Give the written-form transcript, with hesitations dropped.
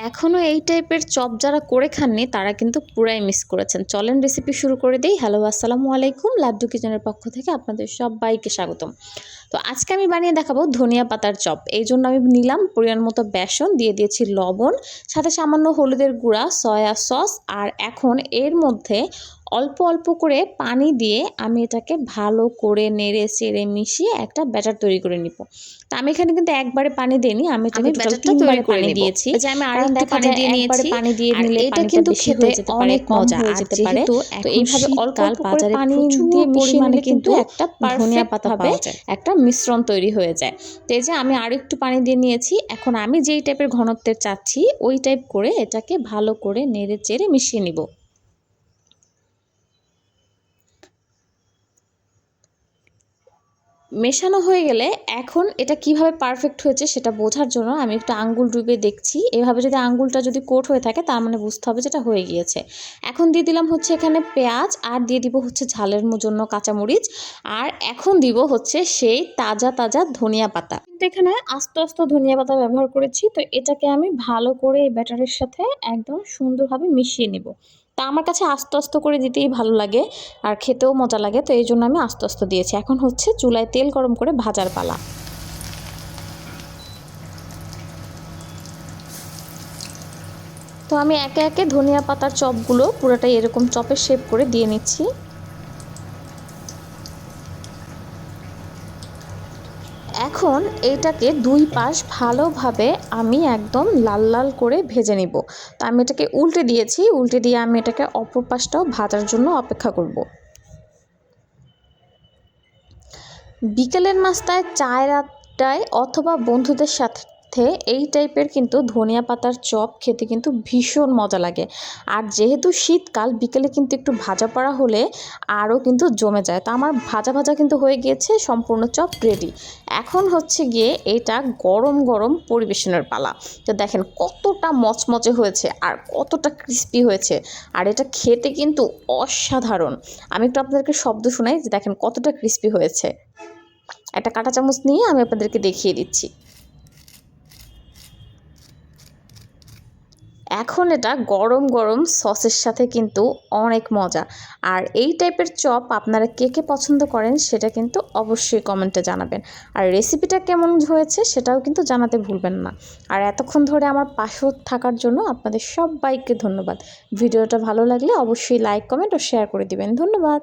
এখনো এই টাইপের চপ যারা করে খাননি তারা কিন্তু পুরাই মিস করেছেন। চলেন রেসিপি শুরু করে দেই। হ্যালো আসসালামু আলাইকুম, লাড্ডু কিচেনের পক্ষ থেকে আপনাদের সবাইকে স্বাগতম। তো আজকে আমি বানিয়ে দেখাবো ধনিয়া পাতার চপ। এই জন্য আমি নিলাম পরিমাণ মতো বেসন, দিয়ে দিয়েছি লবণ, সাথে সামান্য হলুদের গুঁড়া, সয়া সস, আর এখন এর মধ্যে অল্প অল্প করে পানি দিয়ে আমি এটাকে ভালো করে নেড়ে চেড়ে মিশিয়ে একটা ব্যাটার তৈরি করে নিব। তো আমি এখানে কিন্তু একবারে পানি দিইনি, আমি টোটাল 3 বারে পানি দিয়েছি। যে আমি আরেকটু পানি দিয়ে নিয়েছি, পানি দিয়ে নিলে এটা কিন্তু খেতে অনেক মজা হয়ে যেতে পারে। তো এইভাবে অল্প অল্প করে পানি দিয়ে মিশিয়ে নিলে কিন্তু একটা ধনিয়া পাতা পাওয়া যায়, একটা মিশ্রণ তৈরি হয়ে যায়। তো এই যে আমি আরেকটু পানি দিয়ে নিয়েছি। এখন আমি যেই টাইপের ঘনত্বের চাচ্ছি ওই টাইপ করে এটাকে ভালো করে নেড়ে চেড়ে মিশিয়ে নিব। মেশানো হয়ে গেলে এখন এটা কিভাবে পারফেক্ট হয়েছে সেটা বোঝার জন্য আমি একটু আঙ্গুল ডুবিয়ে দেখছি। এভাবে যদি আঙ্গুলটা যদি কোট হয়ে থাকে তার মানে বুঝতে হবে যেটা হয়ে গিয়েছে। এখন দিয়ে দিলাম হচ্ছে এখানে পেঁয়াজ, আর দিয়ে দিব হচ্ছে ঝালের জন্য কাঁচামরিচ, আর এখন দিব হচ্ছে সেই তাজা তাজা ধনিয়া পাতা। কিন্তু এখানে আস্ত আস্ত ধনিয়া পাতা ব্যবহার করেছি। তো এটাকে আমি ভালো করে এই ব্যাটারের সাথে একদম সুন্দরভাবে মিশিয়ে নেব। তা আমার কাছে আস্তে আস্তে করে দিতেই ভালো লাগে আর খেতেও মজা লাগে, তো এই জন্য আমি আস্তে আস্তে দিয়েছি। এখন হচ্ছে চুলায় তেল গরম করে ভাজার পালা। তো আমি একে একে ধনিয়া পাতার চপগুলো পুরোটাই এরকম চপের শেপ করে দিয়ে নিচ্ছি। এখন এইটাকে দুই পাশ ভালোভাবে আমি একদম লাল লাল করে ভেজে নিব। তো আমি এটাকে উল্টে দিয়েছি, উল্টে দিয়ে আমি এটাকে অপর পাশটাও ভাজার জন্য অপেক্ষা করব। বিকেলের নাস্তায়, চায়ের আড্ডায় অথবা বন্ধুদের সাথে এই টাইপের কিন্তু ধনিয়া পাতার চপ খেতে কিন্তু ভীষণ মজা লাগে। আর যেহেতু শীতকাল, বিকেলে কিন্তু একটু ভাজা পড়া হলে আরও কিন্তু জমে যায়। তো আমার ভাজা ভাজা কিন্তু হয়ে গিয়েছে, সম্পূর্ণ চপ রেডি। এখন হচ্ছে গিয়ে এটা গরম গরম পরিবেশনের পালা। তো দেখেন কতটা মচমচে হয়েছে আর কতটা ক্রিস্পি হয়েছে, আর এটা খেতে কিন্তু অসাধারণ। আমি একটু আপনাদেরকে শব্দ শোনাই যে দেখেন কতটা ক্রিস্পি হয়েছে। একটা কাঁটা চামচ নিয়ে আমি আপনাদেরকে দেখিয়ে দিচ্ছি। এখন এটা গরম গরম সসের সাথে কিন্তু অনেক মজা। আর এই টাইপের চপ আপনারা কে কে পছন্দ করেন সেটা কিন্তু অবশ্যই কমেন্টে জানাবেন। আর রেসিপিটা কেমন হয়েছে সেটাও কিন্তু জানাতে ভুলবেন না। আর এতক্ষণ ধরে আমার পাশে থাকার জন্য আপনাদের সবাইকে ধন্যবাদ। ভিডিওটা ভালো লাগলে অবশ্যই লাইক, কমেন্ট ও শেয়ার করে দিবেন। ধন্যবাদ।